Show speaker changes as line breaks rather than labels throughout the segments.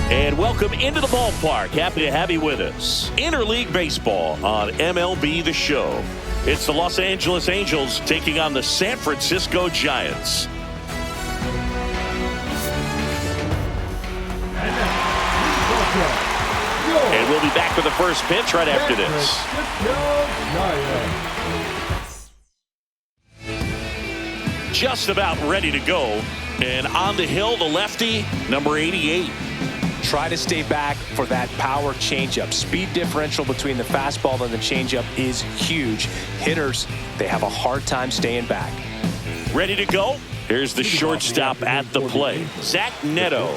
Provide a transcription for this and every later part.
And welcome into the ballpark. Happy to have you with us. Interleague Baseball on MLB The Show. It's the Los Angeles Angels taking on the San Francisco Giants. And we'll be back with the first pitch right after this. Just about ready to go. And on the hill, the lefty, number 88.
Try to stay back for that power changeup. Speed differential between the fastball and the changeup is huge. Hitters, they have a hard time staying back.
Ready to go? Here's the shortstop at the plate, Zach Neto.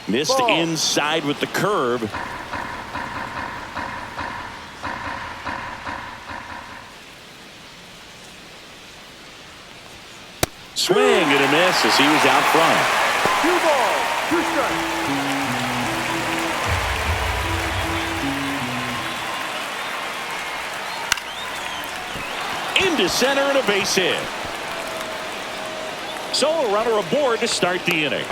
Missed inside with the curve. Swing and a miss as he was out front.
2 balls, 2 strikes.
Into center and a base hit. So a runner aboard to start the inning.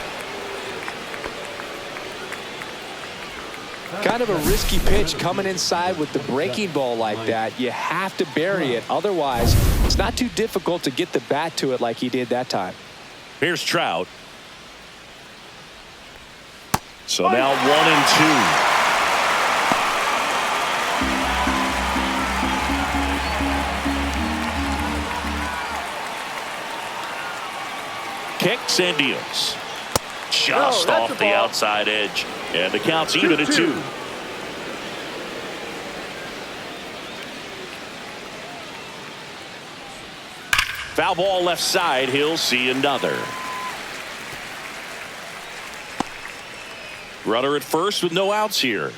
Kind of a risky pitch coming inside with the breaking ball like that. You have to bury it. Otherwise, it's not too difficult to get the bat to it like he did that time.
Here's Trout. So now 1-2. Kicks and deals. Just off the outside edge. And the count's even at 2. Foul ball left side. He'll see another. Runner at first with no outs here.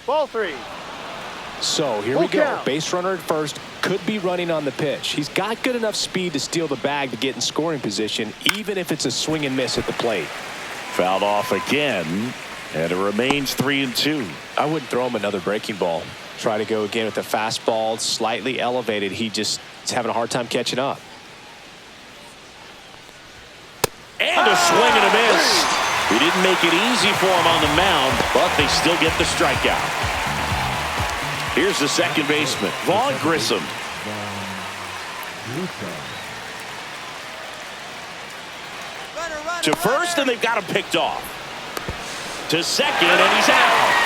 Ball 3.
So here we go. Base runner at first, could be running on the pitch. He's got good enough speed to steal the bag to get in scoring position, even if it's a swing and miss at the plate.
Fouled off again, and it remains 3-2.
I wouldn't throw him another breaking ball. Try to go again with the fastball, slightly elevated. He just is having a hard time catching up.
And a swing and a miss. He didn't make it easy for him on the mound, but they still get the strikeout. Here's the second baseman, Vaughn Grissom. To first, and they've got him picked off. To second, and he's out.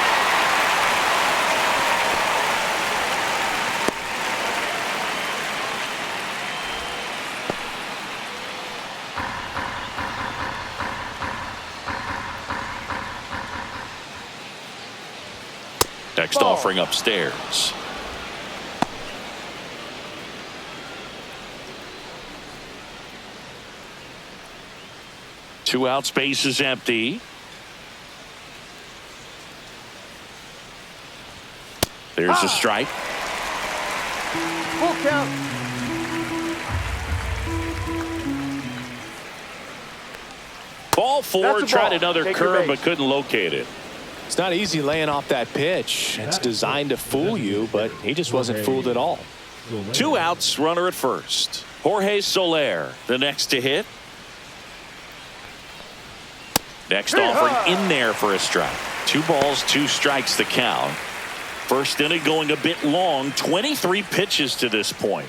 Next offering upstairs. Two out, space is empty. There's a strike.
Full count.
Ball 4, tried another curve but couldn't locate it.
It's not easy laying off that pitch. It's designed to fool you, but he just wasn't fooled at all.
2 outs, runner at first. Jorge Soler, the next to hit. Next offering in there for a strike. 2 balls, 2 strikes the count. First inning going a bit long, 23 pitches to this point.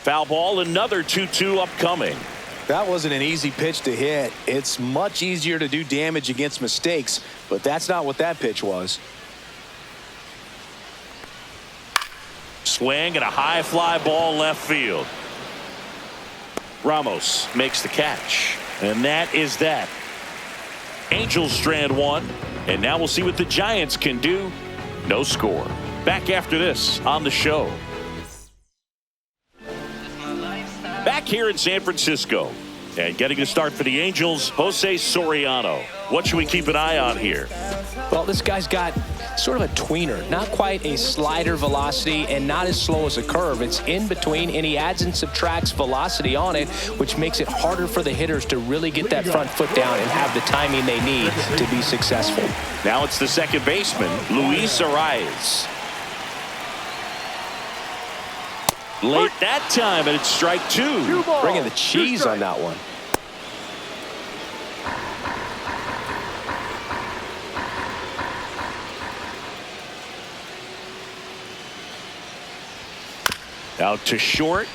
Foul ball, another 2-2 upcoming.
That wasn't an easy pitch to hit. It's much easier to do damage against mistakes, but that's not what that pitch was.
Swing and a high fly ball left field. Ramos makes the catch, and that is that. Angels strand 1, and now we'll see what the Giants can do. No score. Back after this on the show. Back here in San Francisco, and getting a start for the Angels, Jose Soriano. What should we keep an eye on here?
Well, this guy's got sort of a tweener, not quite a slider velocity and not as slow as a curve. It's in between, and he adds and subtracts velocity on it, which makes it harder for the hitters to really get that front foot down and have the timing they need to be successful.
Now it's the second baseman, Luis Arias. Late that time, and it's strike two.
Bringing the cheese on that one.
Out to short.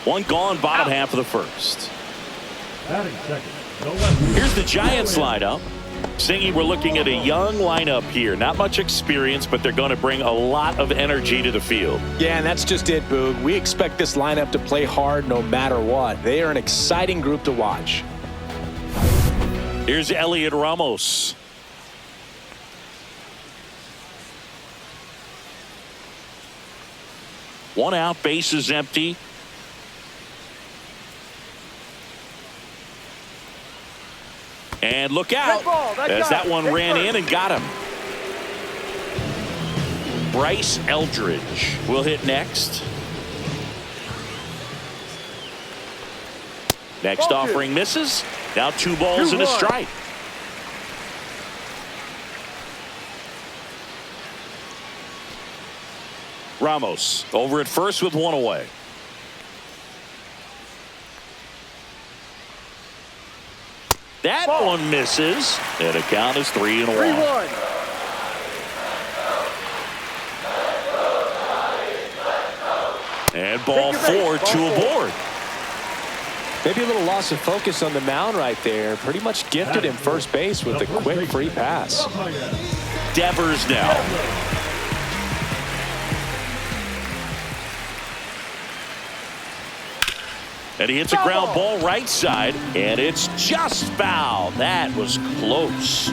One gone, bottom half of the first. Here's the Giants lineup. Singy, we're looking at a young lineup here. Not much experience, but they're going to bring a lot of energy to the field.
Yeah, and that's just it, Boog. We expect this lineup to play hard no matter what. They are an exciting group to watch.
Here's Elliot Ramos. One out, bases empty. And look out, as that one ran in and got him. Bryce Eldridge will hit next. Next offering misses. Now 2 balls and a strike. Ramos over at first with 1 away. That one misses, and a count is 3-1. And ball 4, 2 aboard.
Maybe a little loss of focus on the mound right there. Pretty much gifted him first base with a quick free pass.
Devers now. And he hits a ground ball right side, and it's just foul. That was close.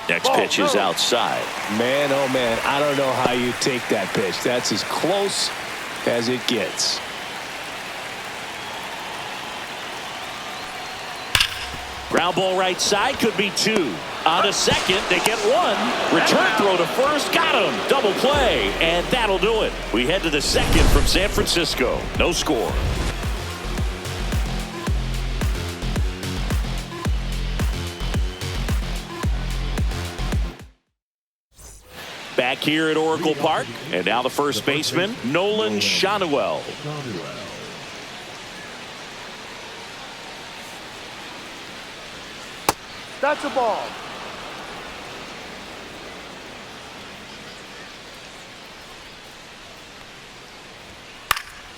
Next pitch is outside.
Man, oh man, I don't know how you take that pitch. That's as close as it gets.
Ground ball right side, could be 2. On a second, they get 1. Return throw to first, got him. Double play, and that'll do it. We head to the second from San Francisco. No score. Back here at Oracle Park, and now the first baseman, Nolan Schanuel.
That's a ball.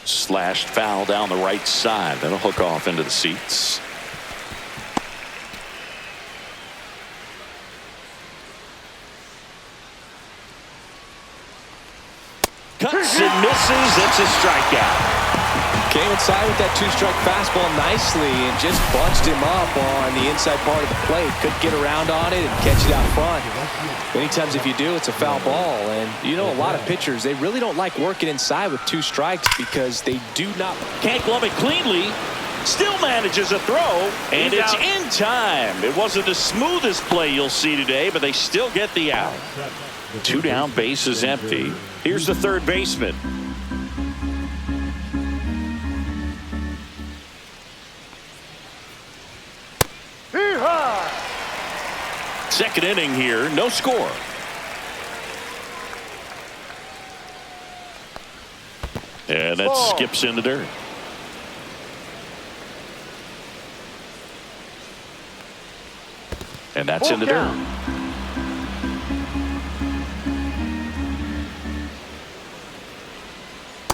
Slashed foul down the right side. That'll hook off into the seats. Cuts and misses. It's a strikeout.
Came inside with that 2-strike fastball nicely and just bunched him up on the inside part of the plate. Couldn't get around on it and catch it out front. Many times if you do, it's a foul ball. And you know, a lot of pitchers, they really don't like working inside with 2 strikes because they do not.
Can't glove it cleanly. Still manages a throw, and it's in time. It wasn't the smoothest play you'll see today, but they still get the out. 2 down, bases empty. Here's the third baseman. Second inning here, no score. And that skips in the dirt. And that's in the dirt.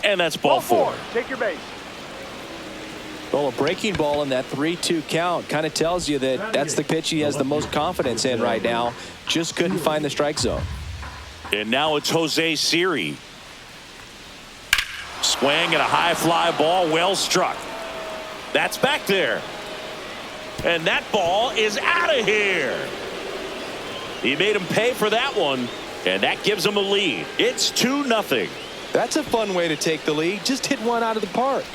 And that's ball 4.
Take your base.
Well, a breaking ball in that 3-2 count kind of tells you that that's the pitch he has the most confidence in right now. Just couldn't find the strike zone.
And now it's Jose Siri. Swing and a high fly ball, well struck. That's back there. And that ball is out of here. He made him pay for that one, and that gives him a lead. It's 2-0.
That's a fun way to take the lead. Just hit one out of the park.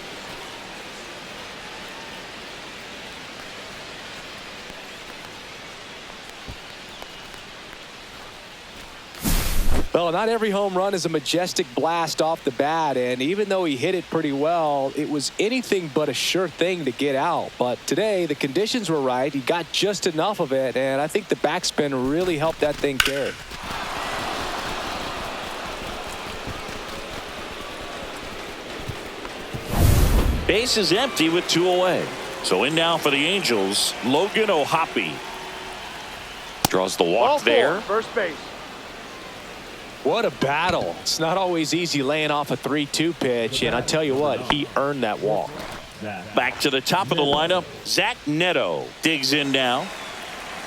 Well, not every home run is a majestic blast off the bat, and even though he hit it pretty well, it was anything but a sure thing to get out. But today, the conditions were right. He got just enough of it, and I think the backspin really helped that thing carry.
Base is empty with 2 away. So in now for the Angels, Logan O'Hoppe. Draws the walk there.
First base.
What a battle. It's not always easy laying off a 3-2 pitch, and I tell you what, he earned that walk.
Back to the top of the lineup, Zach Neto digs in now.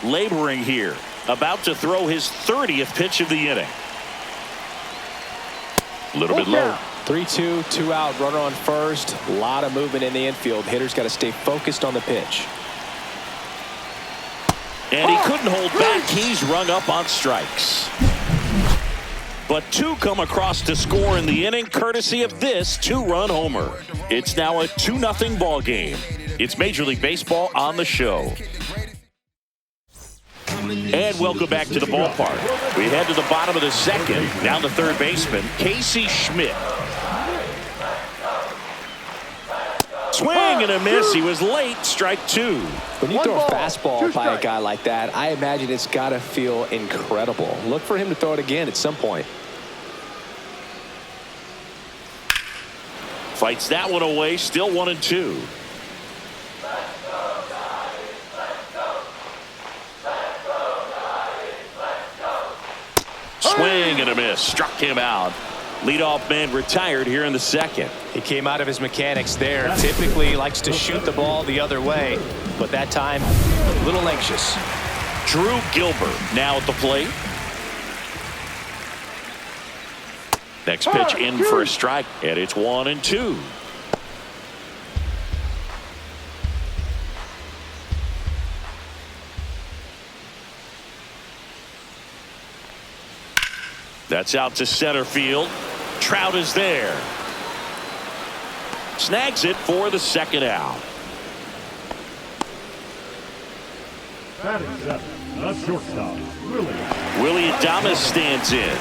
Laboring here, about to throw his 30th pitch of the inning. A little bit low.
3-2, 2 out, runner on first. A lot of movement in the infield. Hitter's got to stay focused on the pitch.
And he couldn't hold back. He's rung up on strikes. But 2 come across to score in the inning, courtesy of this 2-run homer. It's now a 2-0 ball game. It's Major League Baseball on the show. And welcome back to the ballpark. We head to the bottom of the second. Down to third baseman, Casey Schmidt. Swing and a miss. He was late. Strike 2.
When you throw a fastball by a guy like that, I imagine it's got to feel incredible. Look for him to throw it again at some point.
Fights that one away. Still 1-2. Swing and a miss. Struck him out. Leadoff man retired here in the second.
He came out of his mechanics there. Typically likes to shoot the ball the other way, but that time a little anxious.
Drew Gilbert now at the plate. Next pitch in for a strike, and it's 1-2. That's out to center field. Trout is there. Snags it for the second out.
Batting seven, the shortstop,
Willie Adames stands in.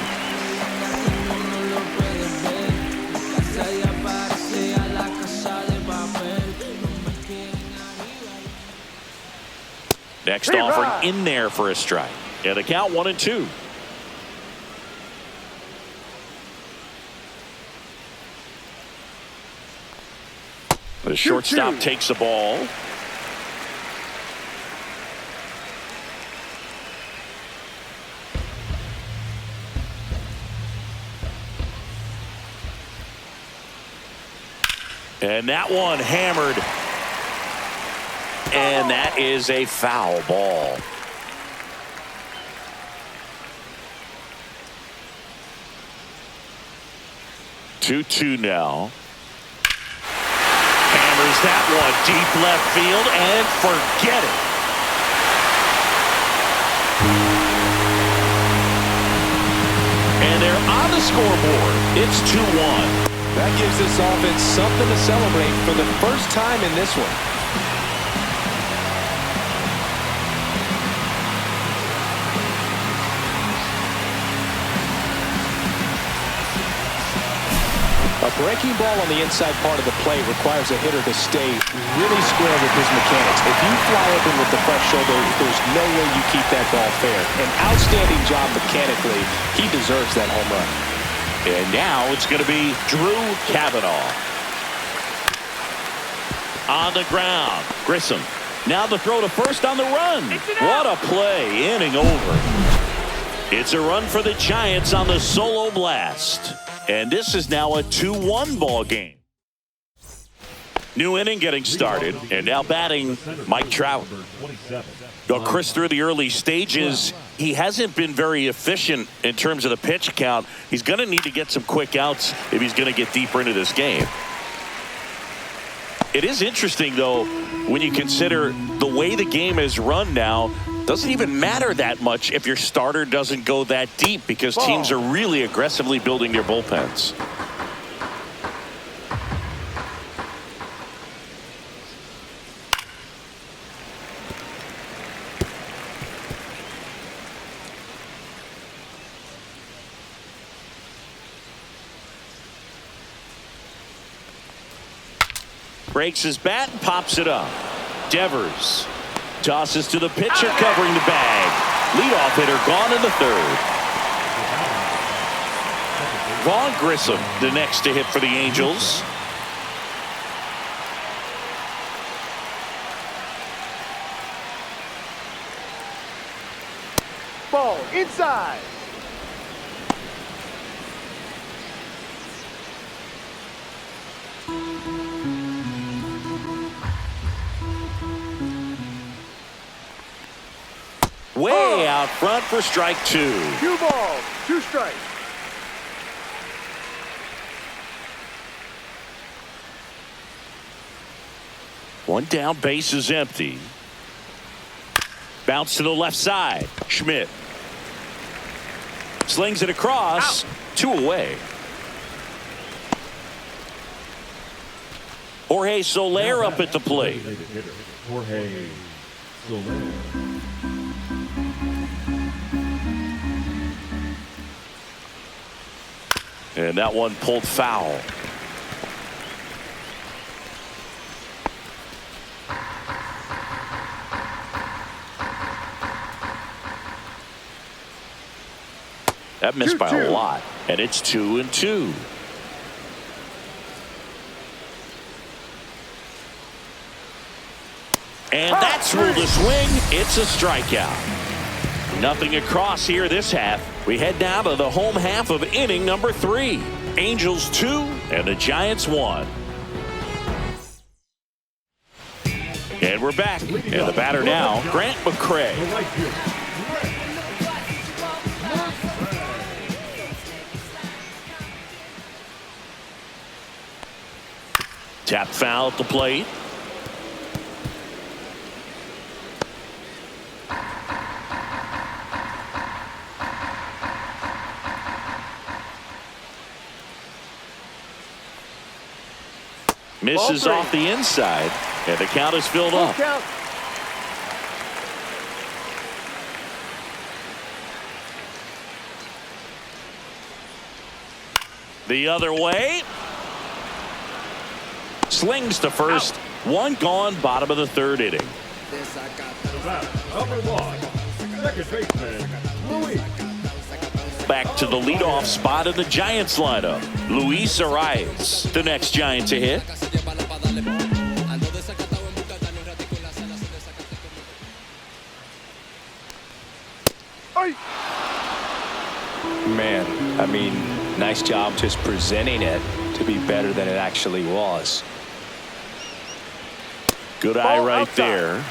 Next offering in there for a strike. And the count 1-2. The shortstop takes the ball. And that one hammered. And that is a foul ball. Two now. Hammers that one deep left field and forget it. And they're on the scoreboard. It's 2-1.
That gives this offense something to celebrate for the first time in this one. A breaking ball on the inside part of the plate requires a hitter to stay really square with his mechanics. If you fly open with the front shoulder, there's no way you keep that ball fair. An outstanding job mechanically. He deserves that home run.
And now it's going to be Drew Kavanaugh. On the ground, Grissom. Now the throw to first on the run. What a play, inning over. It's a run for the Giants on the solo blast. And this is now a 2-1 ball game. New inning getting started, and now batting Mike Trout. Well, Chris, through the early stages, he hasn't been very efficient in terms of the pitch count. He's going to need to get some quick outs if he's going to get deeper into this game. It is interesting, though, when you consider the way the game is run now. Doesn't even matter that much if your starter doesn't go that deep because teams are really aggressively building their bullpens. breaks his bat and pops it up. Devers tosses to the pitcher covering the bag. Leadoff hitter gone in the third. Vaughn Grissom the next to hit for the Angels.
Ball inside.
Way out front for strike two.
2 balls, 2 strikes.
One down, base is empty. Bounce to the left side. Schmidt slings it across. Out. 2 away. Jorge Soler up at the plate.
Jorge Soler.
And that one pulled foul. That missed by a lot, and it's 2-2. And that's ruled a swing. It's a strikeout. Nothing across here this half. We head down to the home half of inning number 3. Angels 2 and the Giants 1. And we're back. And the batter now, Grant McCray. Tap foul at the plate. Misses off the inside, and the count is filled up.
Count.
The other way. Slings to first. Out. One gone, bottom of the third inning.
Number 1, second baseman, Luis.
Back to the leadoff spot in the Giants lineup. Luis Arias, the next Giant to hit.
Man, I mean, nice job just presenting it to be better than it actually was.
Good eye right there.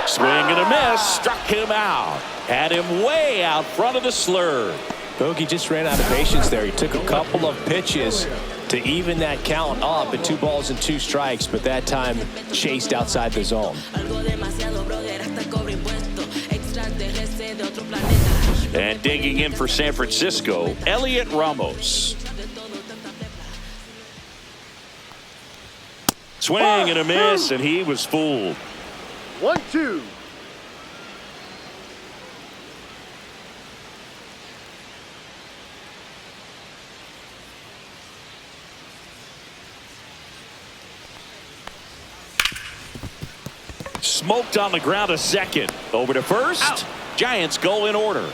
Swing and a miss. Struck him out. Had him way out front of the slurve.
Bogey just ran out of patience there. He took a couple of pitches to even that count up at 2 balls and 2 strikes, but that time chased outside the zone.
And digging in for San Francisco, Elliot Ramos. Swing and a miss, and he was fooled.
1-2.
Smoked on the ground a second. Over to first. Out. Giants go in order.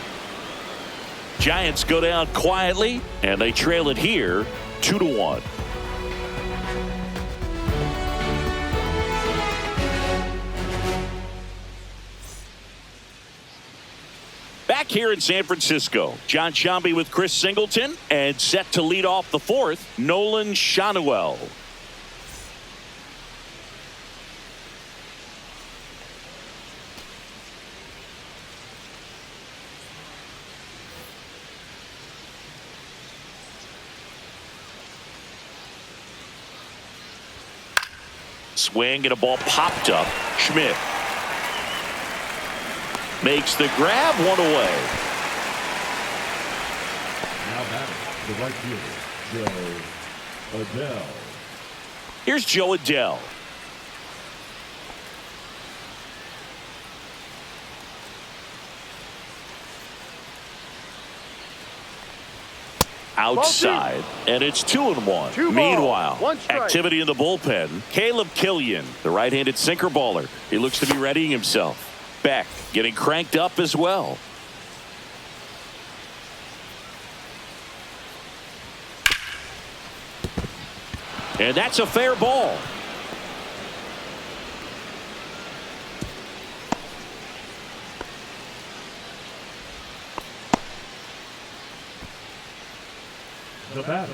Giants go down quietly, and they trail it here 2-1. Back here in San Francisco, John Sciambi with Chris Singleton, and set to lead off the 4th, Nolan Schanuel. Swing and a ball popped up. Schmidt makes the grab, 1 away.
Now batting, the right fielder, Joe Adell.
Here's Joe Adell. outside, and it's 2-1.
2 balls,
Meanwhile,
1 strike.
activity in the bullpen. Caleb Killian, the right-handed sinker baller. He looks to be readying himself. Beck getting cranked up as well. And that's a fair ball.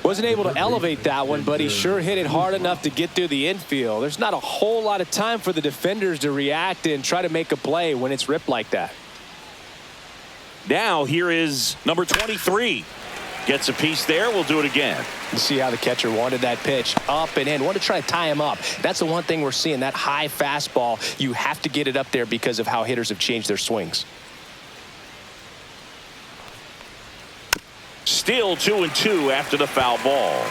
Wasn't able to elevate that one, but he sure hit it hard enough to get through the infield. There's not a whole lot of time for the defenders to react and try to make a play when it's ripped like that.
Now here is number 23. Gets a piece there. We'll do it again.
You see how the catcher wanted that pitch up and in. Wanted to try to tie him up. That's the one thing we're seeing, that high fastball. You have to get it up there because of how hitters have changed their swings.
Still 2-2 after the foul ball.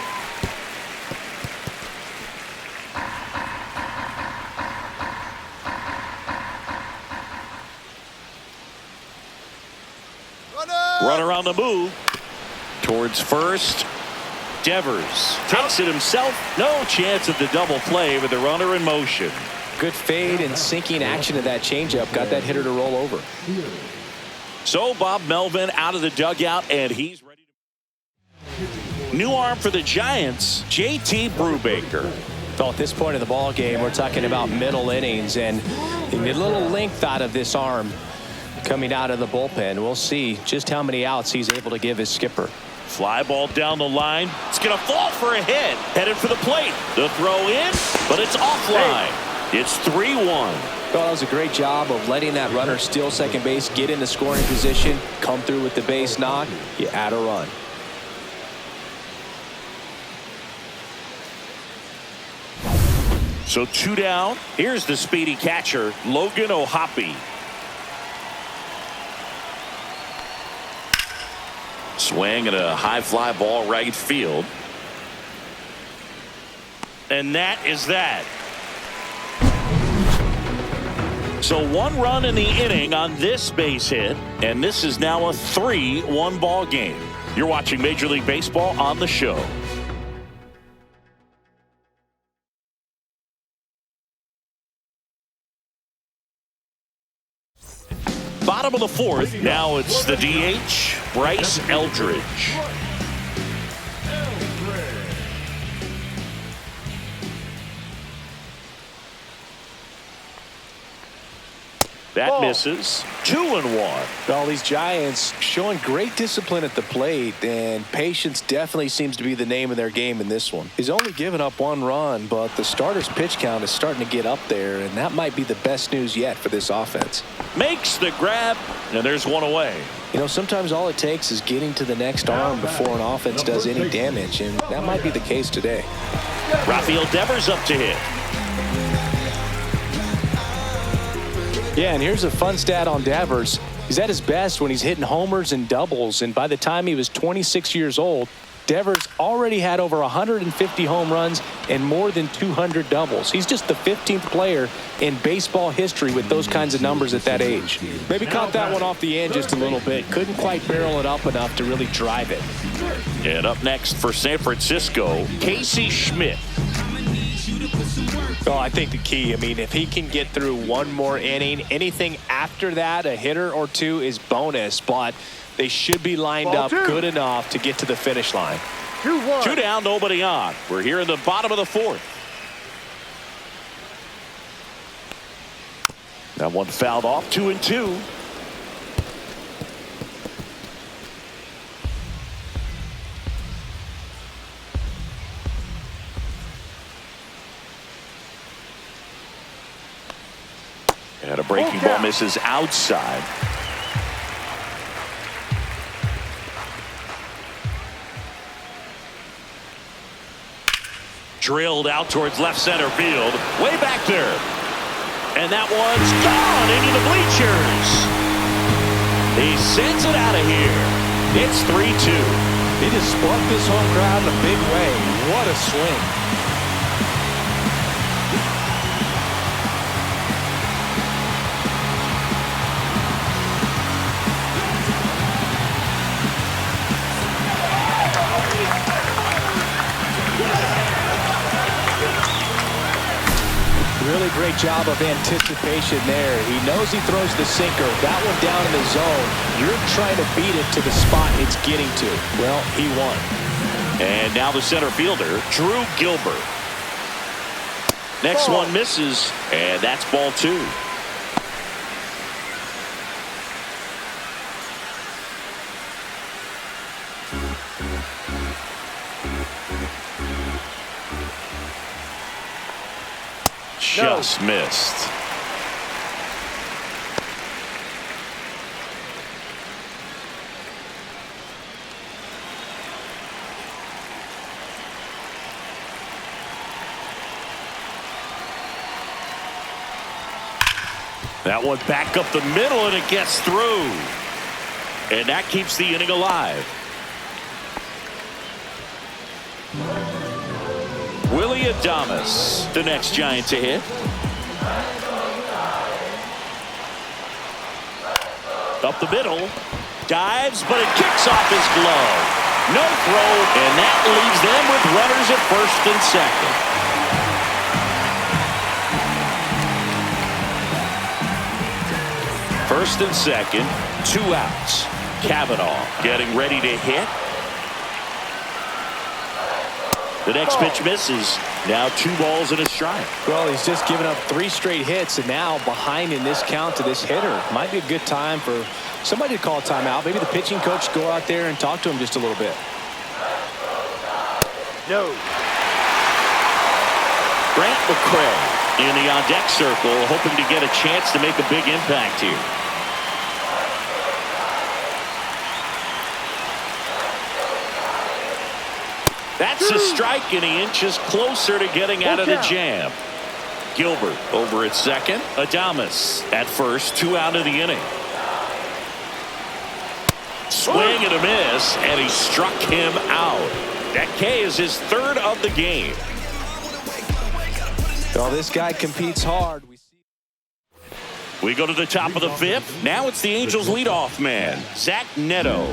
Runner on the move towards first. Devers takes it himself. No chance of the double play with the runner in motion.
Good fade and sinking action of that changeup. Got that hitter to roll over.
So Bob Melvin out of the dugout, and he's ready to. New arm for the Giants, JT Brubaker.
Well, at this point in the ball game, we're talking about middle innings, and you get a little length out of this arm coming out of the bullpen. We'll see just how many outs he's able to give his skipper.
Fly ball down the line. It's going to fall for a hit. Headed for the plate. The throw in, but it's offline. It's 3-1.
Well, that was a great job of letting that runner steal second base, get into scoring position, come through with the base knock. You add a run.
So 2 down. Here's the speedy catcher, Logan O'Hoppe. Swing and a high fly ball right field. And that is that. So 1 run in the inning on this base hit, and this is now a 3-1 ball game. You're watching Major League Baseball on the show. Bottom of the 4th. Now it's the DH, Bryce Eldridge. That misses. 2-1.
All these Giants showing great discipline at the plate, and patience definitely seems to be the name of their game in this one. He's only given up 1 run, but the starter's pitch count is starting to get up there, and that might be the best news yet for this offense.
Makes the grab, and there's 1 away.
You know, sometimes all it takes is getting to the next arm before an offense does any damage, and that might be the case today.
Rafael Devers up to hit.
Yeah, and here's a fun stat on Devers. He's at his best when he's hitting homers and doubles, and by the time he was 26 years old, Devers already had over 150 home runs and more than 200 doubles. He's just the 15th player in baseball history with those kinds of numbers at that age. Maybe caught that one off the end just a little bit. Couldn't quite barrel it up enough to really drive it.
And up next for San Francisco, Casey Schmidt.
Oh, I think the key, if he can get through 1 more inning, anything after that, a hitter or 2 is bonus, but they should be lined up good enough to get to the finish line.
2-1.
2 down, nobody on. We're here in the bottom of the 4th. That one fouled off, 2-2. And a breaking ball misses outside. Drilled out towards left center field. Way back there. And that one's gone into the bleachers. He sends it out of here. It's 3-2.
He just spun this home crowd in a big way. What a swing. Really great job of anticipation there. He knows he throws the sinker. That one down in the zone. You're trying to beat it to the spot it's getting to. Well, he won.
And now the center fielder, Drew Gilbert. Next one misses, and that's ball 2. Just missed. That one back up the middle, and it gets through. And that keeps the inning alive. Willie Adames, the next Giant to hit. Up the middle. Dives, but it kicks off his glove. No throw, and that leaves them with runners at first and second. First and second, 2 outs. Cavanaugh getting ready to hit. The next pitch misses. Now 2 balls and a strike.
Well, he's just given up 3 straight hits, and now behind in this count to this hitter. Might be a good time for somebody to call a timeout. Maybe the pitching coach go out there and talk to him just a little bit.
No.
Grant McCray in the on-deck circle, hoping to get a chance to make a big impact here. That's a strike, and he inches closer to getting out of the jam. Gilbert over at second. Adames at first. 2 out of the inning. Swing and a miss, and he struck him out. That K is his 3rd of the game.
Well, this guy competes hard.
We go to the top of the 5th. Now it's the Angels leadoff man, Zach Neto.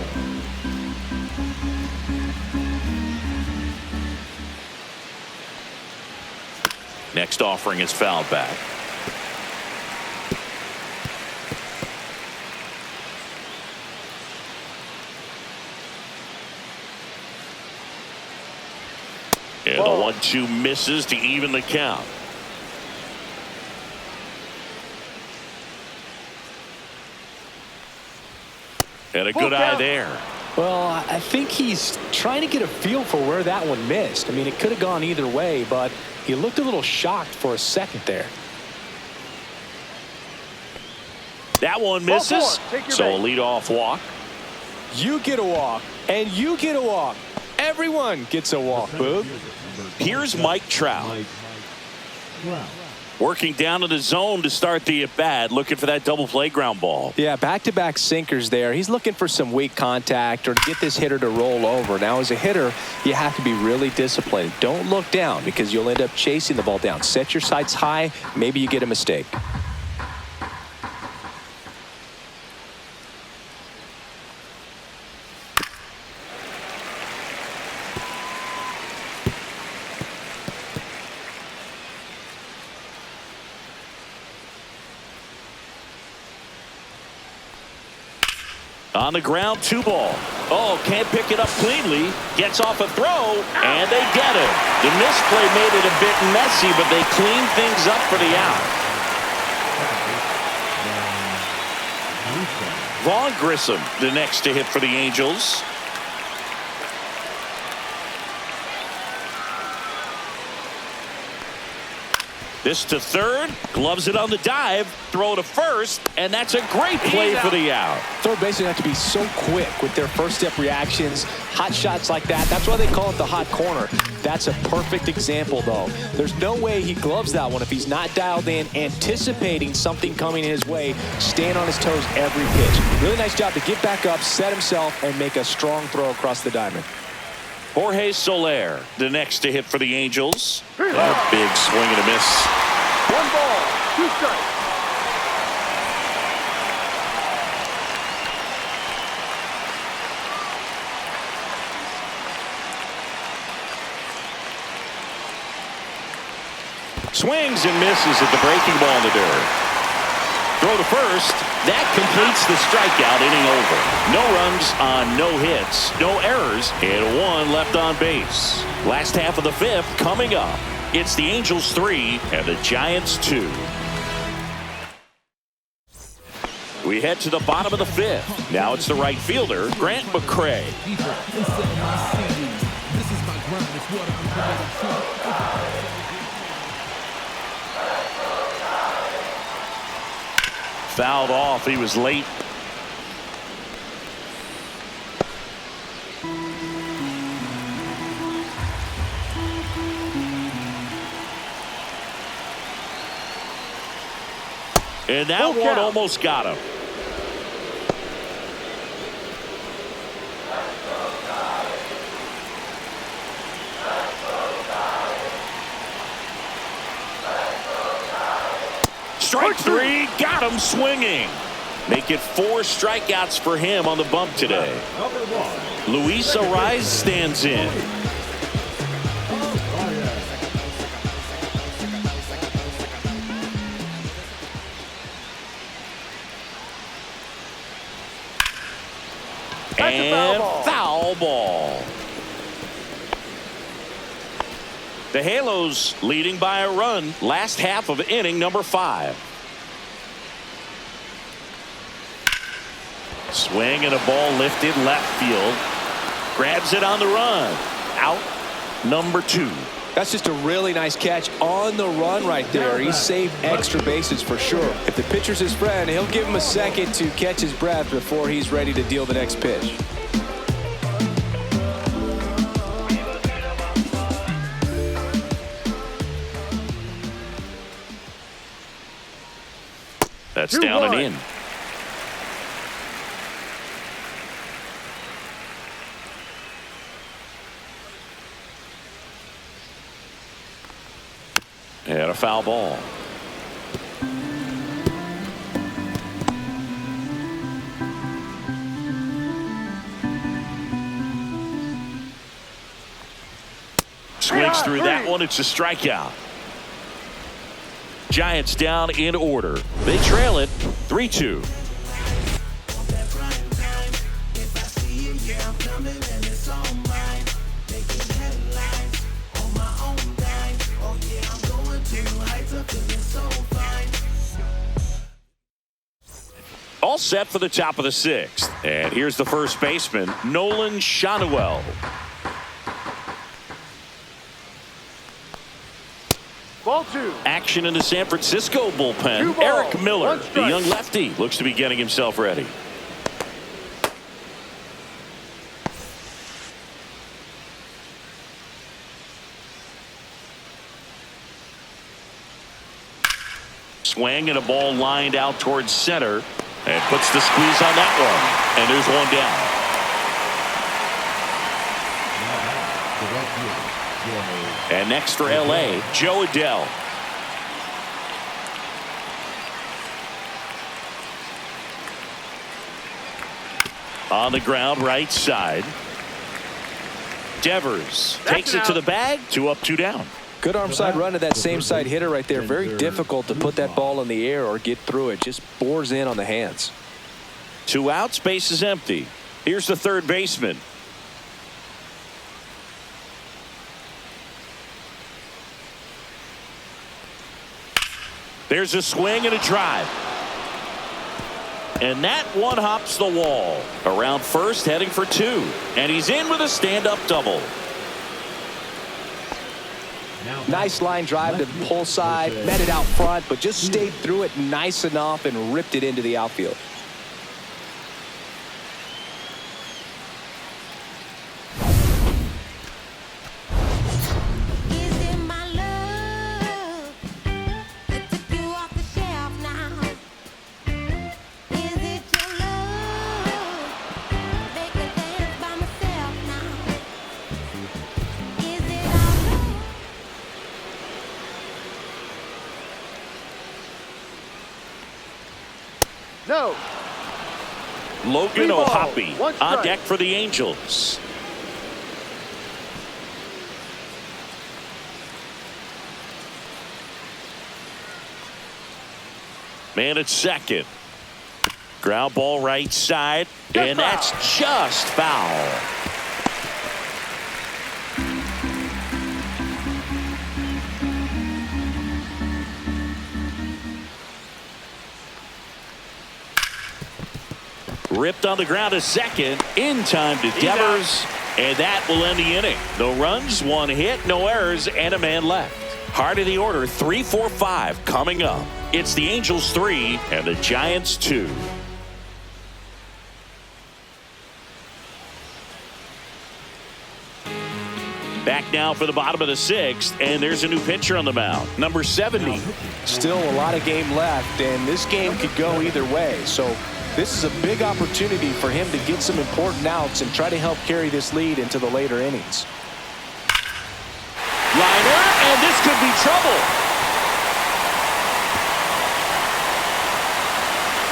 Next offering is fouled back. And the 1-2 misses to even the count. And a good eye there.
Well, I think he's trying to get a feel for where that one missed. I mean, it could have gone either way, but he looked a little shocked for a second there.
That one misses. So a leadoff walk.
You get a walk, and you get a walk. Everyone gets a walk, Boog.
Here's Mike Trout. Working down to the zone to start the at-bat, looking for that double play ground ball.
Yeah, back-to-back sinkers there. He's looking for some weak contact or to get this hitter to roll over. Now, as a hitter, you have to be really disciplined. Don't look down because you'll end up chasing the ball down. Set your sights high. Maybe you get a mistake.
On the ground, 2 ball. Oh, can't pick it up cleanly. Gets off a throw, and they get it. The misplay made it a bit messy, but they cleaned things up for the out. Vaughn Grissom, the next to hit for the Angels. This to third, gloves it on the dive, throw to first, and that's a great play for the out.
Third basemen have to be so quick with their first step reactions, hot shots like that. That's why they call it the hot corner. That's a perfect example, though. There's no way he gloves that one if he's not dialed in, anticipating something coming his way, staying on his toes every pitch. Really nice job to get back up, set himself, and make a strong throw across the diamond.
Jorge Soler, the next to hit for the Angels. A big swing and a miss.
1 ball, 2 strikes.
Swings and misses at the breaking ball in the dirt. Throw to first. That completes the strikeout. Inning over. No runs on no hits, no errors, and 1 left on base. Last half of the 5th coming up. It's the Angels 3 and the Giants 2. We head to the bottom of the 5th. Now it's the right fielder, Grant McCray. Fouled off. He was late. And that one almost got him. Strike 3, got him swinging. Make it 4 strikeouts for him on the bump today. Luis Ariz stands in. And foul ball. The Halos leading by a run. Last half of inning number 5. Swing and a ball lifted left field. Grabs it on the run. Out number 2.
That's just a really nice catch on the run right there. He saved extra bases for sure. If the pitcher's his friend, he'll give him a second to catch his breath before he's ready to deal the next pitch.
That's down and in. And a foul ball. Swings through that one. It's a strikeout. Giants down in order. They trail it 3-2. All set for the top of the 6th. And here's the first baseman, Nolan Schanuel.
Ball 2.
Action in the San Francisco bullpen. Eric Miller, the young lefty, looks to be getting himself ready. Swing and a ball lined out towards center. And puts the squeeze on that one. And there's one down. And next for L.A., Joe Adell. On the ground, right side. Devers takes it to the bag. 2 up, 2 down.
Good arm side run to that same side hitter right there. Very difficult to put that ball in the air or get through it. Just bores in on the hands.
2 outs, base is empty. Here's the third baseman. There's a swing and a drive. And that one hops the wall. Around first, heading for 2. And he's in with a stand-up double.
Nice line drive to the pull side, met it out front, but just stayed through it nice enough and ripped it into the outfield.
No.
Logan O'Hoppe on deck for the Angels. Man at second. Ground ball right side, and that's just foul. Ripped on the ground to second. In time to Devers, and that will end the inning. No runs, one hit, no errors, and a man left. Heart of the order, 3-4-5 coming up. It's the Angels 3 and the Giants 2. Back now for the bottom of the sixth, and there's a new pitcher on the mound, number 70.
Still a lot of game left, and this game could go either way. So this is a big opportunity for him to get some important outs and try to help carry this lead into the later innings.
Liner, and this could be trouble.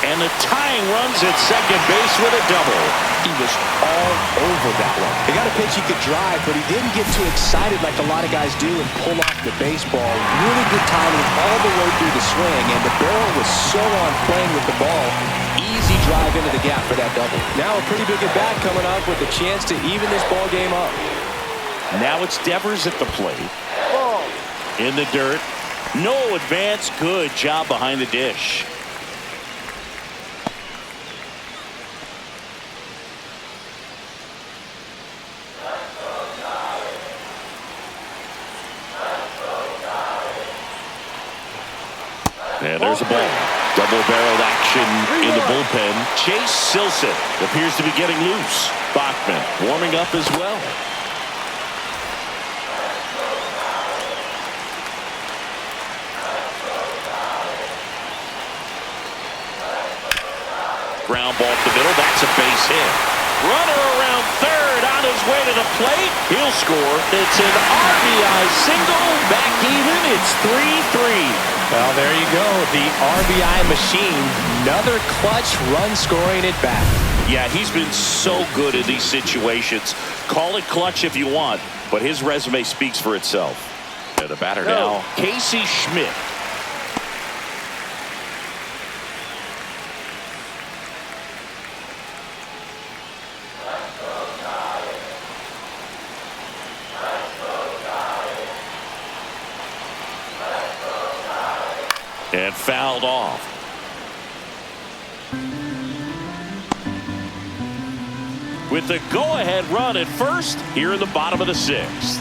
And the tying runs at second base with a double.
He was all over that one. They got a pitch he could drive, but he didn't get too excited like a lot of guys do and pull off the baseball. Really good timing all the way through the swing, and the barrel was so on playing with the ball. Easy drive into the gap for that double. Now a pretty big at bat coming up with a chance to even this ball game up.
Now it's Devers at the plate. In the dirt. No advance. Good job behind the dish. And there's a ball. Double-barreled action in the bullpen. Chase Silseth appears to be getting loose. Bachman warming up as well. Ground ball up the middle. That's a base hit. Runner around third on his way to the plate. He'll score. It's an RBI single. Back even. It's 3-3.
Well, there you go. The RBI machine. Another clutch run scoring at bat.
Yeah, he's been so good in these situations. Call it clutch if you want, but his resume speaks for itself. And the batter now, Casey Schmidt. And fouled off. With the go-ahead run at first here in the bottom of the sixth.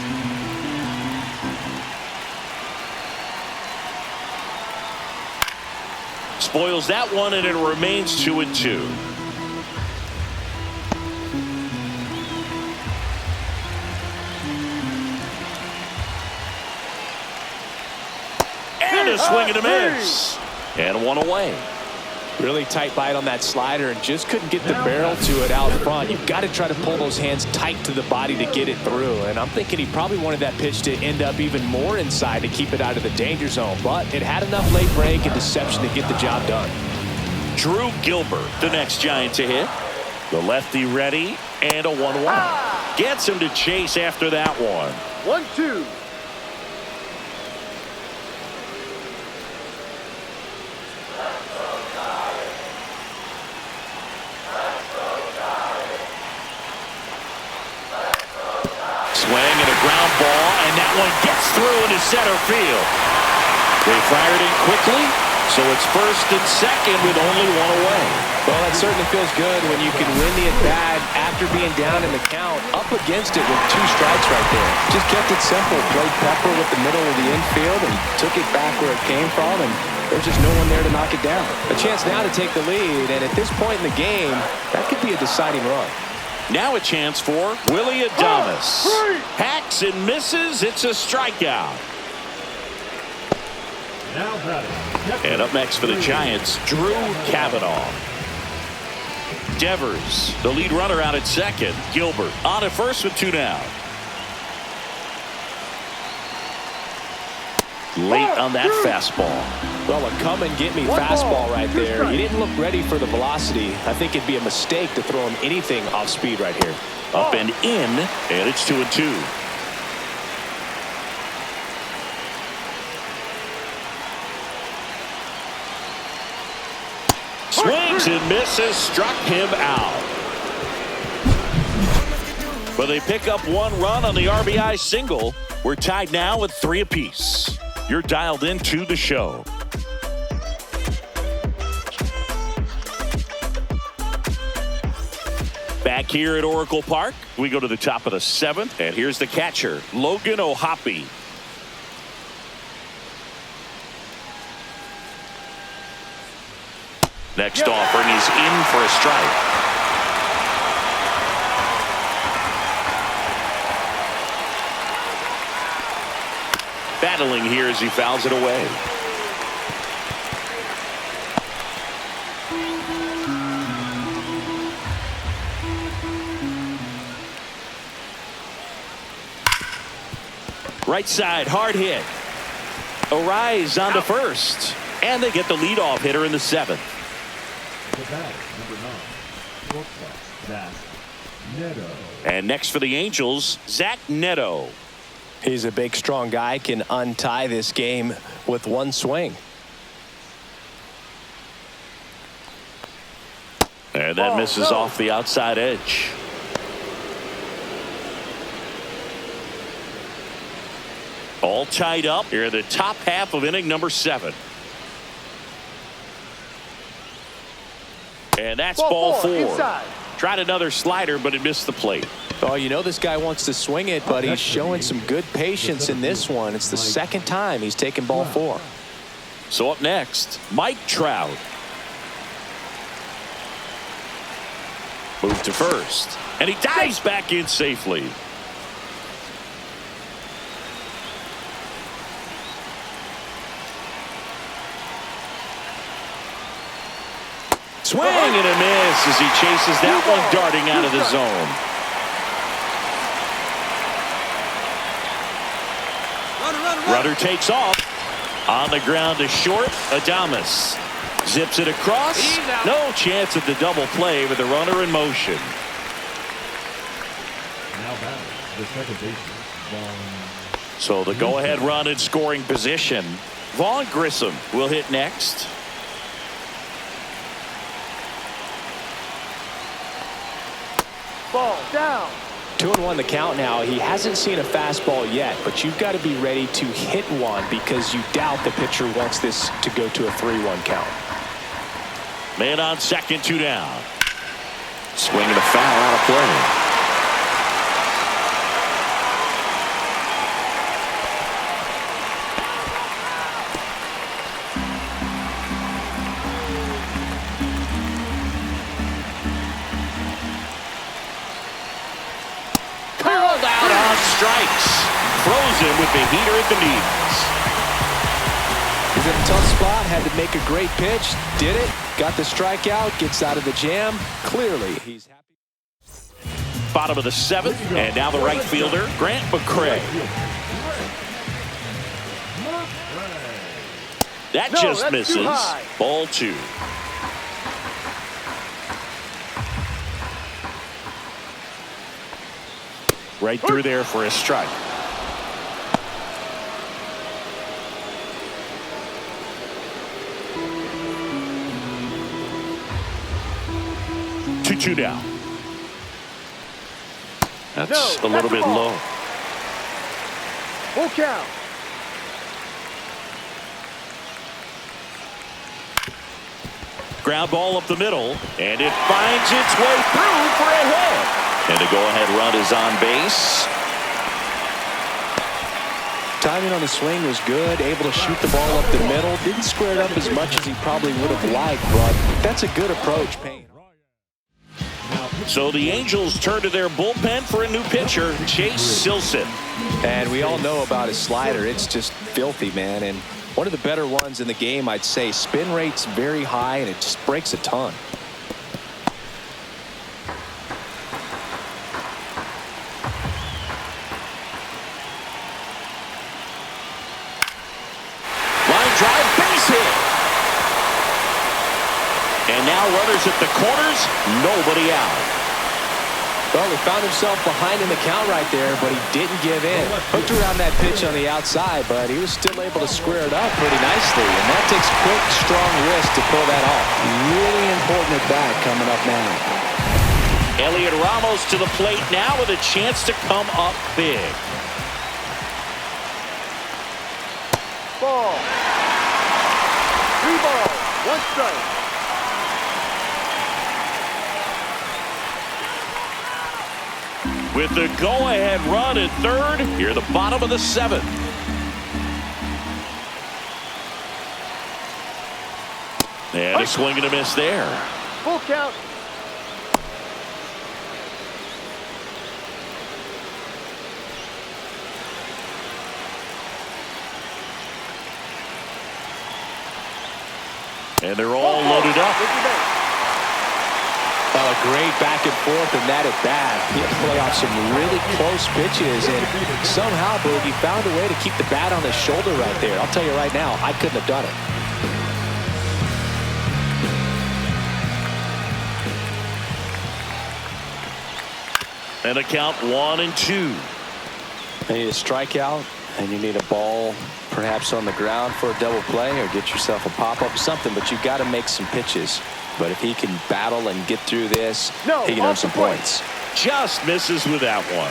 Spoils that one, and it remains 2-2. And a swing and a miss. And one away.
Really tight bite on that slider and just couldn't get the barrel to it out front. You've got to try to pull those hands tight to the body to get it through. And I'm thinking he probably wanted that pitch to end up even more inside to keep it out of the danger zone. But it had enough late break and deception to get the job done.
Drew Gilbert, the next Giant to hit. The lefty ready, and a 1-1. Gets him to chase after that one.
1-2.
Swing and a ground ball, and that one gets through into center field. They fired in quickly, so it's first and second with only one away.
Well, that certainly feels good when you can win the at-bat after being down in the count, up against it with 2 strikes right there. Just kept it simple, played pepper with the middle of the infield and took it back where it came from, and there's just no one there to knock it down. A chance now to take the lead, and at this point in the game, that could be a deciding run.
Now a chance for Willie Adames. Hacks and misses. It's a strikeout. And up next for the Giants, Drew Cavanaugh. Devers, the lead runner, out at second. Gilbert on at first with 2 down. Late on that fastball.
Well, a come-and-get-me fastball right there. He didn't look ready for the velocity. I think it'd be a mistake to throw him anything off speed right here.
Up and in, and it's 2-2. Swings and misses, struck him out. But they pick up one run on the RBI single. We're tied now with 3 apiece. You're dialed into the show. Back here at Oracle Park, we go to the top of the 7th, and here's the catcher, Logan O'Hoppe. Next offering is in for a strike. Battling here as he fouls it away. Right side, hard hit. Arise on to first. And they get the leadoff hitter in the 7th.
The batter, number 9, shortstop, Zach Neto.
And next for the Angels, Zach Neto.
He's a big, strong guy, can untie this game with one swing.
And that misses off the outside edge. All tied up here in the top half of inning number 7. And that's ball 4.
Inside.
Tried another slider, but it missed the plate.
Oh, you know this guy wants to swing it, but he's showing some good patience in this one. It's the 2nd time he's taken ball 4.
So up next, Mike Trout. Move to first. And he dives back in safely. Swing and a miss as he chases that one darting out of the zone. Runner takes off. On the ground to short, Adames. Zips it across. No chance at the double play with the runner in motion.
Now batting, the second baseman, Vaughn.
So the go-ahead run in scoring position. Vaughn Grissom will hit next.
Ball down.
2-1 the count now. He hasn't seen a fastball yet, but you've got to be ready to hit one because you doubt the pitcher wants this to go to a 3-1 count.
Man on second, 2 down. Swing and a foul out of play. Strikes. Frozen with the heater at the knees.
He's in a tough spot. Had to make a great pitch. Did it. Got the strikeout. Gets out of the jam. Clearly, he's happy.
Bottom of the 7th. And now the right fielder, Grant McCray. That just misses. Ball 2. Right through there for a strike. Two down. That's a little bit low.
Full count.
Ground ball up the middle, and it finds its way through for a hit. And the go-ahead run is on base.
Timing on the swing was good. Able to shoot the ball up the middle. Didn't square it up as much as he probably would have liked, but that's a good approach, Payne.
So the Angels turn to their bullpen for a new pitcher, Chase Silson.
And we all know about his slider. It's just filthy, man. And one of the better ones in the game, I'd say. Spin rate's very high, and it just breaks a ton.
Line drive, base hit. And now runners at the corners, nobody out.
Well, he found himself behind in the count right there, but he didn't give in. Hooked around that pitch on the outside, but he was still able to square it up pretty nicely. And that takes quick, strong wrist to pull that off.
Really important at bat coming up now.
Elliot Ramos to the plate now with a chance to come up big.
Ball. 3 balls, 1 strike.
With the go-ahead run at third, here the bottom of the 7th. And a swing and a miss there.
Full count.
And they're all loaded up.
Well, a great back and forth in that at bat. He had to play off some really close pitches, and somehow, Boog, he found a way to keep the bat on his shoulder right there. I'll tell you right now, I couldn't have done it.
And a count 1-2.
You need a strikeout, and you need a ball perhaps on the ground for a double play, or get yourself a pop-up, something, but you've got to make some pitches. But if he can battle and get through this, he can earn some points.
Just misses with that one.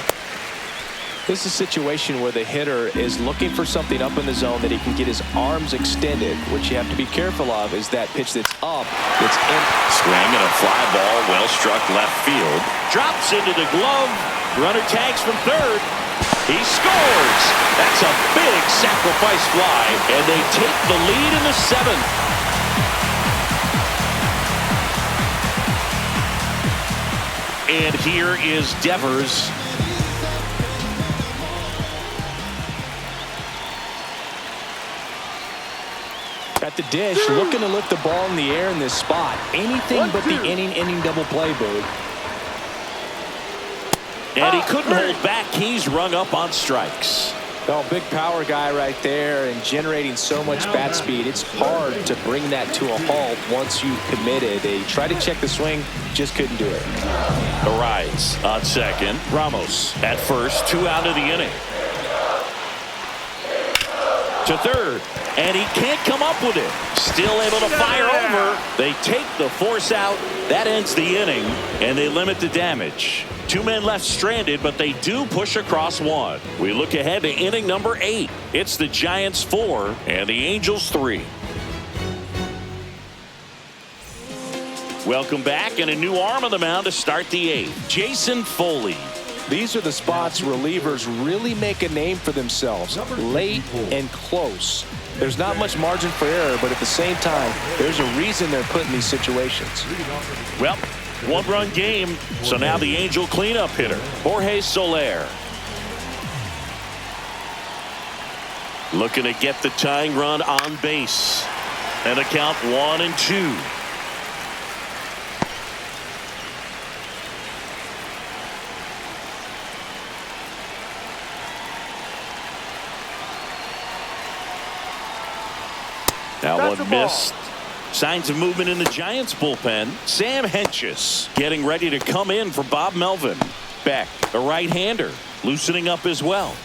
This is a situation where the hitter is looking for something up in the zone that he can get his arms extended. What you have to be careful of is that pitch that's up, that's in.
Swing and a fly ball, well struck left field. Drops into the glove. Runner tags from third. He scores. That's a big sacrifice fly, and they take the lead in the 7th. And here is Devers.
At the dish, looking to lift the ball in the air in this spot. Anything but the inning double play, Boog.
And he couldn't hold back. He's rung up on strikes.
Oh, big power guy right there, and generating so much bat speed. It's hard to bring that to a halt once you've committed. They tried to check the swing, just couldn't do it.
Arise on second. Ramos at first, 2 out of the inning. To third, and he can't come up with it. Still able to fire over. They take the force out. That ends the inning, and they limit the damage. 2 men left stranded, but they do push across 1. We look ahead to inning number 8. It's the Giants 4 and the Angels 3. Welcome back, and a new arm on the mound to start the 8th. Jason Foley.
These are the spots relievers really make a name for themselves. Late and close. There's not much margin for error, but at the same time, there's a reason they're put in these situations.
Well, 1-run game, so now the Angel cleanup hitter, Jorge Soler. Looking to get the tying run on base. And a count 1-2. That one missed. Signs of movement in the Giants bullpen. Sam Hentges getting ready to come in for Bob Melvin. Beck, the right-hander, loosening up as well.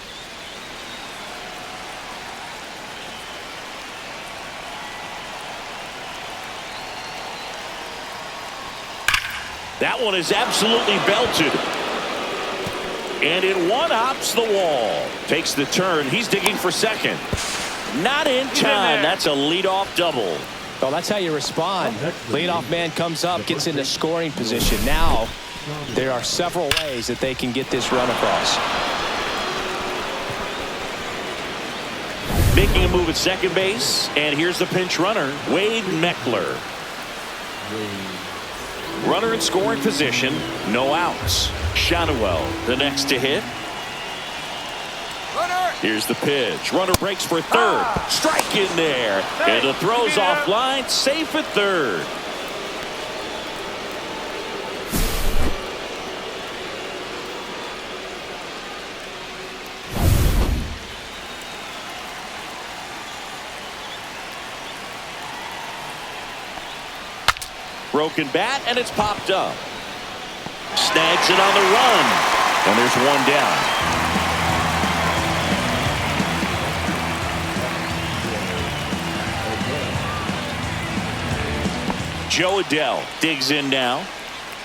That one is absolutely belted. And it one-hops the wall. Takes the turn. He's digging for second. Not in time. That's a leadoff double.
Well, that's how you respond. Leadoff man comes up, gets into scoring position. Now, there are several ways that they can get this run across.
Making a move at second base, and here's the pinch runner, Wade Meckler. Runner in scoring position, no outs. Shadowell, the next to hit. Here's the pitch. Runner breaks for third. Strike in there. And the throw's offline. Safe at third. Broken bat, and it's popped up. Snags it on the run. And there's one down. Joe Adele digs in now.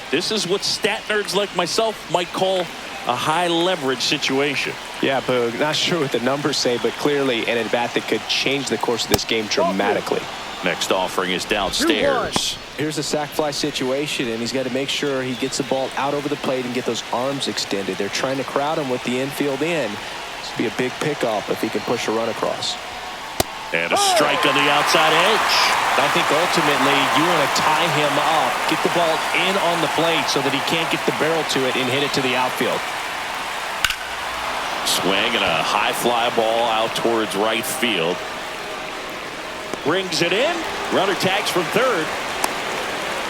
This is what stat nerds like myself might call a high leverage situation.
Yeah, Boog, not sure what the numbers say, but clearly an at-bat that could change the course of this game dramatically.
Next offering is downstairs.
Here's a sac fly situation, and he's got to make sure he gets the ball out over the plate and get those arms extended. They're trying to crowd him with the infield in. This would be a big pickup if he can push a run across.
And a strike on the outside edge.
I think ultimately you want to tie him up, get the ball in on the plate so that he can't get the barrel to it and hit it to the outfield.
Swing and a high fly ball out towards right field. Brings it in. Runner tags from third.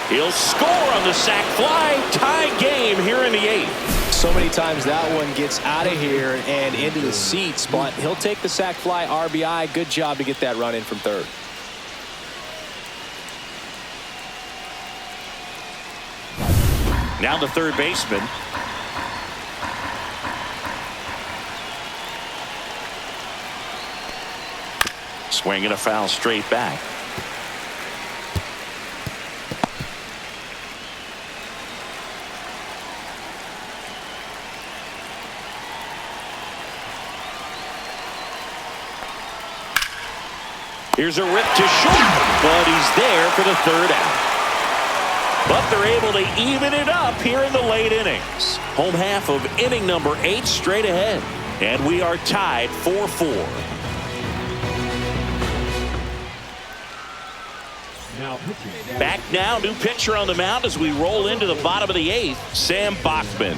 He'll score on the sac fly. Tie game here in the 8th.
So many times that one gets out of here and into the seats, but he'll take the sac fly RBI. Good job to get that run in from third.
Now the third baseman. Swinging a foul straight back. Here's a rip to short, but he's there for the third out. But they're able to even it up here in the late innings. Home half of inning number 8 straight ahead. And we are tied 4-4. Back now, new pitcher on the mound as we roll into the bottom of the 8th, Sam Bachman.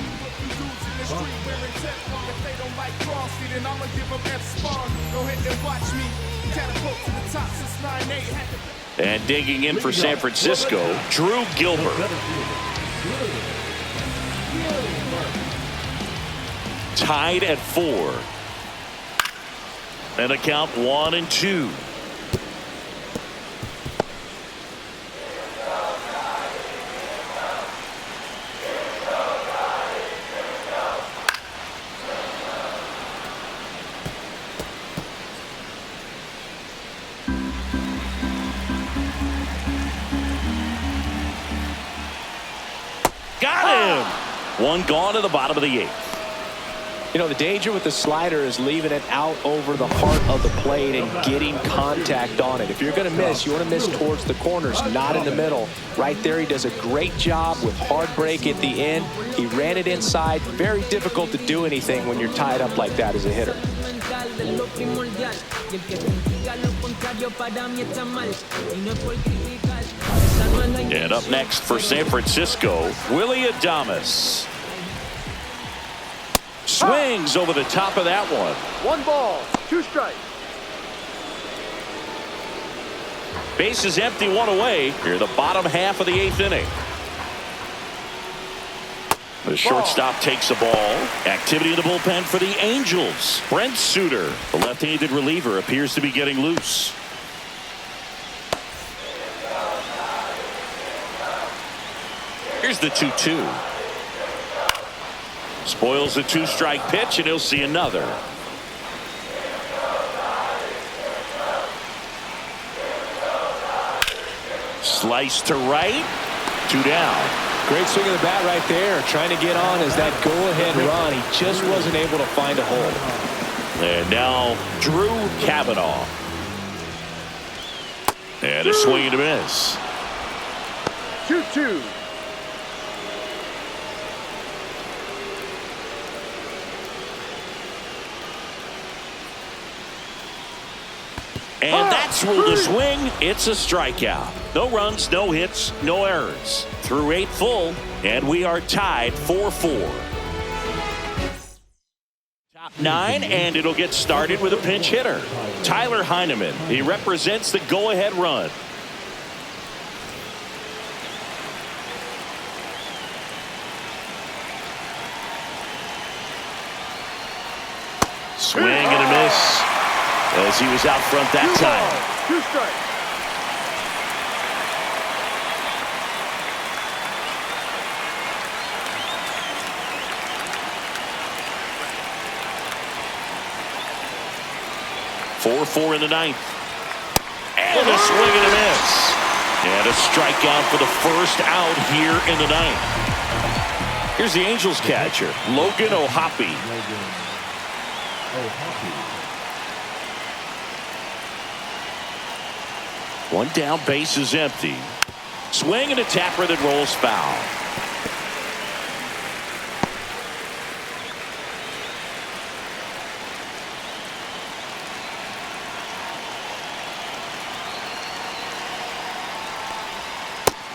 And digging in for San Francisco, Drew Gilbert. Tied at 4. And a count 1-2. Got him! One gone to the bottom of the 8th.
You know, the danger with the slider is leaving it out over the heart of the plate and getting contact on it. If you're going to miss, you want to miss towards the corners, not in the middle. Right there, he does a great job with hard break at the end. He ran it inside. Very difficult to do anything when you're tied up like that as a hitter.
And up next for San Francisco, Willie Adames. Swings over the top of that one.
1 ball, 2 strikes.
Base is empty, 1 away. Here the bottom half of the 8th inning. The shortstop takes a ball. Activity in the bullpen for the Angels. Brent Suter, the left-handed reliever, appears to be getting loose. Here's the 2-2. Spoils the 2-strike pitch, and he'll see another. Slice to right. 2 down.
Great swing of the bat right there. Trying to get on as that go-ahead run. He just wasn't able to find a hole.
And now Drew Kavanaugh. And a swing and a miss.
2-2.
And that's ruled a swing. It's a strikeout. No runs, no hits, no errors. Through 8 full, and we are tied 4-4. Top 9, and it'll get started with a pinch hitter. Tyler Heineman. He represents the go-ahead run. Swing and a miss as he was out front that
2
time.
balls, 2 strikes.
4-4 in the ninth. And a swing and a miss. And a strikeout for the first out here in the ninth. Here's the Angels catcher, Logan O'Hoppe. One down, base is empty. Swing and a tapper that rolls foul.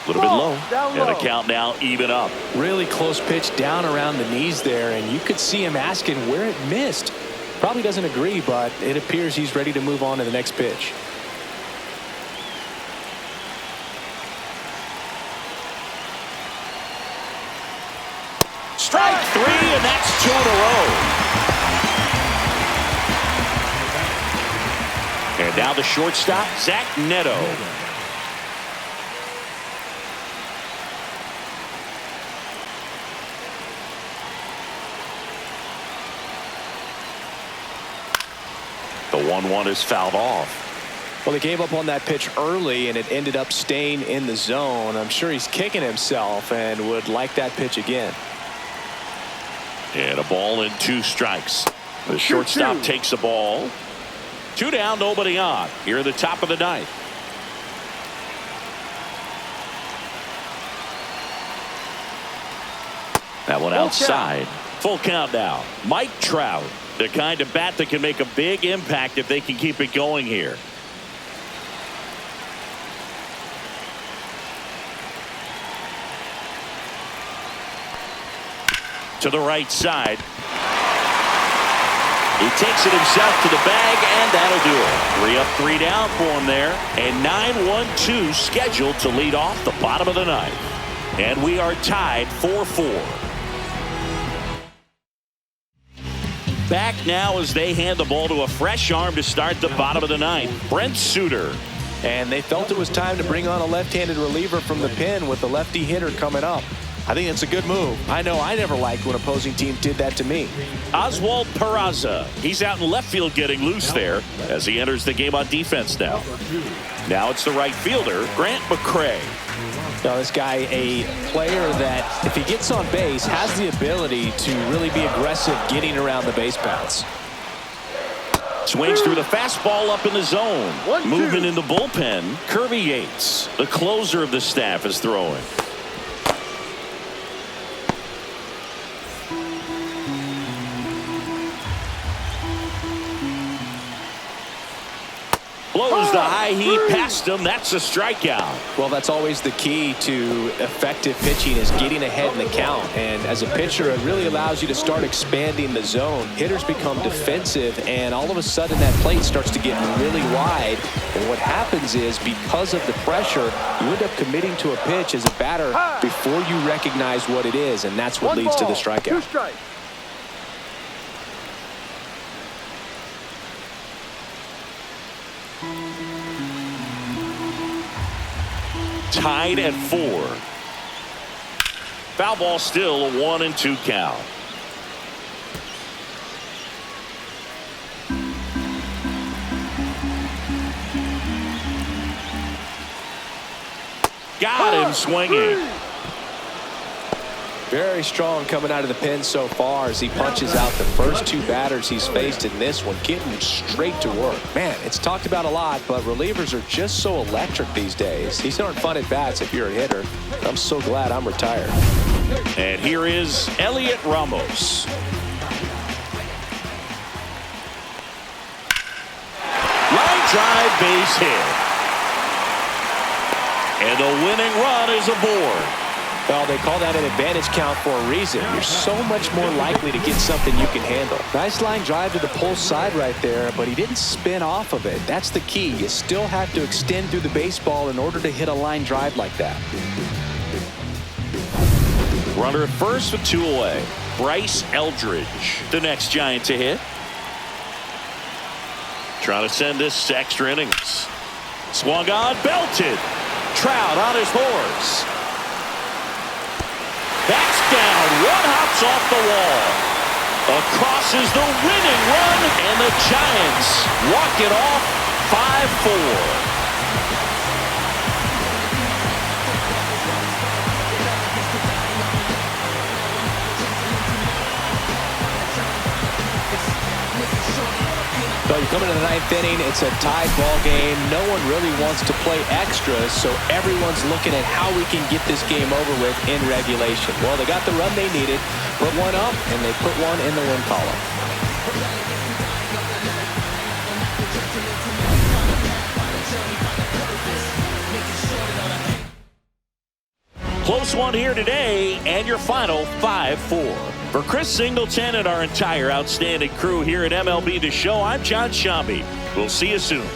A little bit low. And the count now even up.
Really close pitch down around the knees there, and you could see him asking where it missed. Probably doesn't agree, but it appears he's ready to move on to the next pitch.
Strike three, and that's 2 in a row. And now the shortstop, Zach Neto. The 1-1 is fouled off.
Well, they gave up on that pitch early, and it ended up staying in the zone. I'm sure he's kicking himself and would like that pitch again.
And a ball and 2 strikes. The shortstop takes the ball. 2 down, nobody on. Here at the top of the ninth. That one outside. Full count now. Mike Trout, the kind of bat that can make a big impact if they can keep it going here. To the right side. He takes it himself to the bag, and that'll do it. 3 up, 3 down for him there. And 9-1-2 scheduled to lead off the bottom of the ninth. And we are tied 4-4. Back now as they hand the ball to a fresh arm to start the bottom of the ninth. Brent Suter.
And they felt it was time to bring on a left-handed reliever from the pen with the lefty hitter coming up. I think it's a good move. I know I never liked when opposing teams did that to me.
Oswald Peraza. He's out in left field getting loose there as he enters the game on defense now. Now it's the right fielder, Grant McCray.
Now this guy, a player that if he gets on base has the ability to really be aggressive getting around the base paths.
Swings through the fastball up in the zone. Movement in the bullpen. Kirby Yates, the closer of the staff, is throwing. Blows the high heat past him. That's a strikeout.
Well, that's always the key to effective pitching is getting ahead in the count. And as a pitcher, it really allows you to start expanding the zone. Hitters become defensive, and all of a sudden that plate starts to get really wide. And what happens is because of the pressure, you end up committing to a pitch as a batter before you recognize what it is, and that's what leads to the strikeout.
2 strikes.
Tied at 4. Foul ball still, a 1-2 count. Got him swinging.
Very strong coming out of the pen so far as he punches out the first 2 batters he's faced in this one, getting straight to work. Man, it's talked about a lot, but relievers are just so electric these days. These aren't fun at bats if you're a hitter. I'm so glad I'm retired.
And here is Elliot Ramos. Line drive, base hit. And the winning run is aboard.
Well, they call that an advantage count for a reason. You're so much more likely to get something you can handle. Nice line drive to the pull side right there, but he didn't spin off of it. That's the key. You still have to extend through the baseball in order to hit a line drive like that.
Runner at first with 2 away. Bryce Eldridge, the next Giant to hit. Trying to send this to extra innings. Swung on, belted. Trout on his horse. That's down. 1 hops off the wall. Across is the winning run, and the Giants walk it off 5-4.
So you come into the ninth inning, it's a tied ball game. No one really wants to play extras, so everyone's looking at how we can get this game over with in regulation. Well, they got the run they needed, put one up, and they put one in the win column.
Close one here today, and your final 5-4. For Chris Singleton and our entire outstanding crew here at MLB The Show, I'm John Shambi. We'll see you soon.